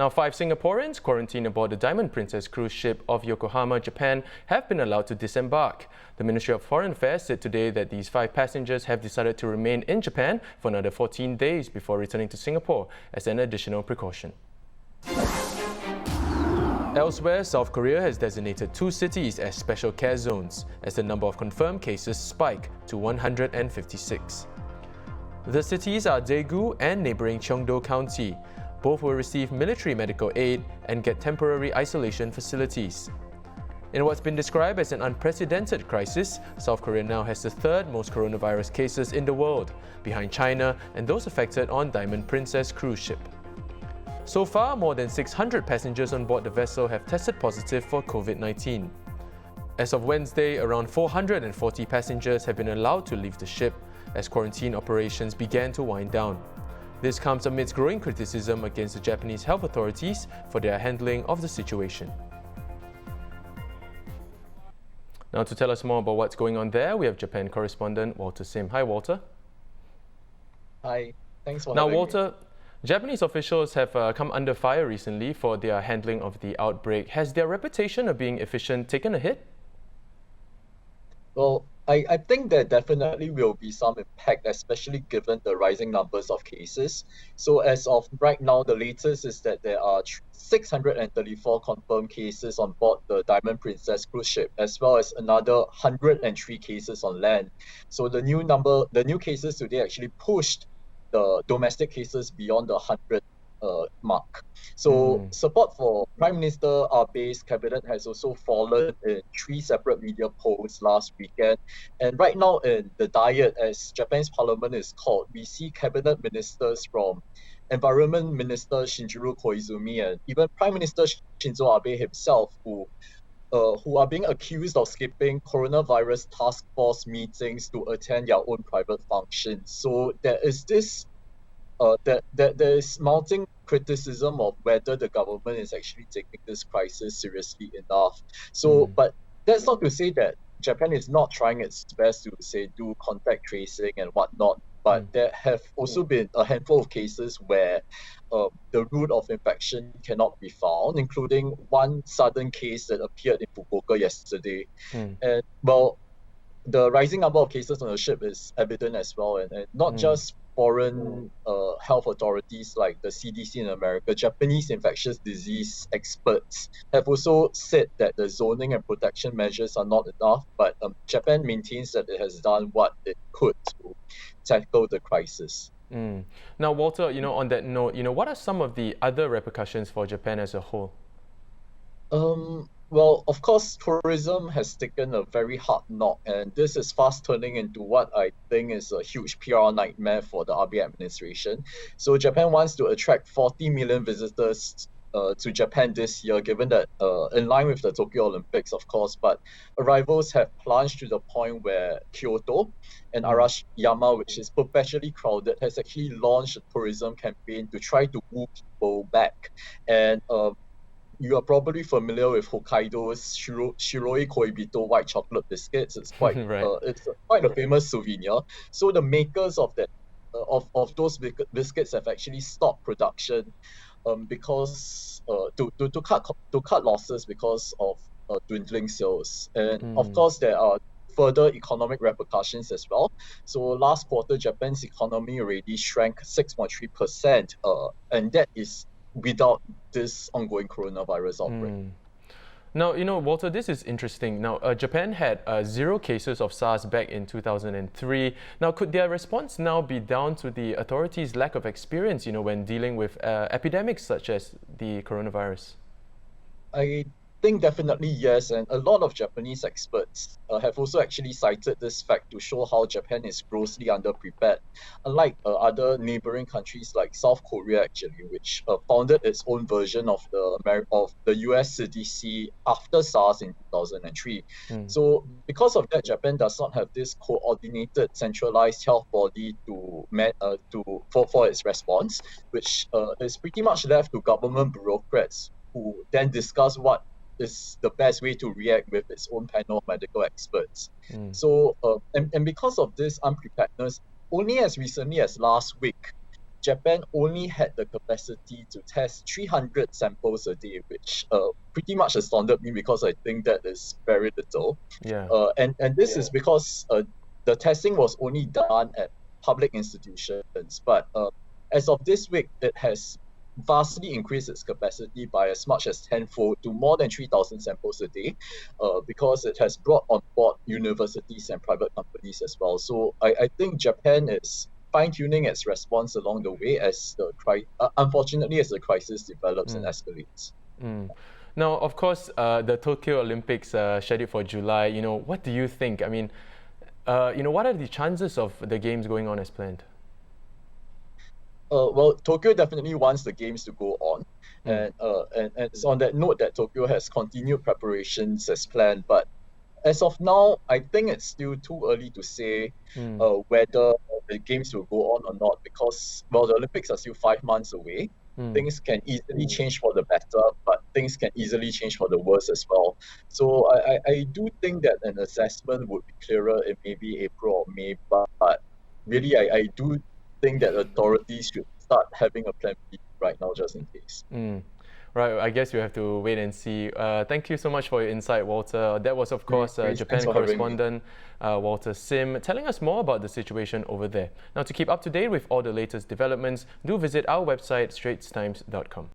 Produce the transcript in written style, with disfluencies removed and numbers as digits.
Now, 5 Singaporeans quarantined aboard the Diamond Princess cruise ship off Yokohama, Japan, have been allowed to disembark. The Ministry of Foreign Affairs said today that these 5 passengers have decided to remain in Japan for another 14 days before returning to Singapore as an additional precaution. Elsewhere, South Korea has designated 2 cities as special care zones as the number of confirmed cases spike to 156. The cities are Daegu and neighbouring Cheongdo County. Both will receive military medical aid and get temporary isolation facilities. In what's been described as an unprecedented crisis, South Korea now has the 3rd most coronavirus cases in the world, behind China and those affected on Diamond Princess cruise ship. So far, more than 600 passengers on board the vessel have tested positive for COVID-19. As of Wednesday, around 440 passengers have been allowed to leave the ship as quarantine operations began to wind down. This comes amidst growing criticism against the Japanese health authorities for their handling of the situation. Now, to tell us more about what's going on there, we have Japan correspondent Walter Sim. Hi, Walter. Hi, thanks for having me. Now, Walter, Walter, Japanese officials have come under fire recently for their handling of the outbreak. Has their reputation of being efficient taken a hit? Well, I think there definitely will be some impact, especially given the rising numbers of cases. So as of right now, the latest is that there are 634 confirmed cases on board the Diamond Princess cruise ship, as well as another 103 cases on land. So the new cases today actually pushed the domestic cases beyond the 100 mark. So support for Prime Minister Abe's cabinet has also fallen in 3 separate media polls last weekend. And right now in the Diet, as Japan's parliament is called, we see cabinet ministers from Environment Minister Shinjiro Koizumi and even Prime Minister Shinzo Abe himself who are being accused of skipping coronavirus task force meetings to attend their own private functions. So there is this there is mounting criticism of whether the government is actually taking this crisis seriously enough. So, but that's not to say that Japan is not trying its best to say do contact tracing and whatnot. But there have also been a handful of cases where the root of infection cannot be found, including one sudden case that appeared in Fukuoka yesterday. And well, the rising number of cases on the ship is evident as well, and not just foreign health authorities like the CDC in America. Japanese infectious disease experts have also said that the zoning and protection measures are not enough, but Japan maintains that it has done what it could to tackle the crisis. Now, Walter, on that note, what are some of the other repercussions for Japan as a whole? Well, of course, tourism has taken a very hard knock, and this is fast turning into what I think is a huge PR nightmare for the Abe administration. So Japan wants to attract 40 million visitors to Japan this year, given that in line with the Tokyo Olympics, of course, but arrivals have plunged to the point where Kyoto and Arashiyama, which is perpetually crowded, has actually launched a tourism campaign to try to woo people back. And you are probably familiar with Hokkaido's Shiroi Koibito white chocolate biscuits. It's quite it's quite a famous souvenir. So the makers of that of those biscuits have actually stopped production because to cut losses because of dwindling sales. And of course there are further economic repercussions as well. So last quarter, Japan's economy already shrank 6.3%, and that is without this ongoing coronavirus outbreak. Now, Walter, this is interesting. Now, Japan had 0 cases of SARS back in 2003. Now, could their response now be down to the authorities' lack of experience, when dealing with epidemics such as the coronavirus? I think definitely yes, and a lot of Japanese experts have also actually cited this fact to show how Japan is grossly underprepared, unlike other neighboring countries like South Korea, actually, which founded its own version of the US CDC after SARS in 2003. So because of that, Japan does not have this coordinated, centralized health body for its response, which is pretty much left to government bureaucrats who then discuss what is the best way to react with its own panel of medical experts. So, and because of this unpreparedness, only as recently as last week, Japan only had the capacity to test 300 samples a day, which pretty much astounded me because I think that is very little. Yeah. And this is because the testing was only done at public institutions, but as of this week, it has vastly increased its capacity by as much as tenfold to more than 3,000 samples a day, because it has brought on board universities and private companies as well. So I think Japan is fine-tuning its response along the way as unfortunately as the crisis develops and escalates. Now, of course, the Tokyo Olympics scheduled for July. What do you think? I mean, what are the chances of the games going on as planned? Well, Tokyo definitely wants the games to go on, and it's on that note that Tokyo has continued preparations as planned. But as of now, I think it's still too early to say whether the games will go on or not, because, well, the Olympics are still 5 months away. Things can easily change for the better, but things can easily change for the worse as well. So I do think that an assessment would be clearer in maybe April or May, but really I do think that authorities should start having a plan B right now just in case. Right, I guess you have to wait and see. Thank you so much for your insight, Walter. That was, of course, Japan correspondent Walter Sim telling us more about the situation over there. Now, to keep up to date with all the latest developments, do visit our website, straitstimes.com.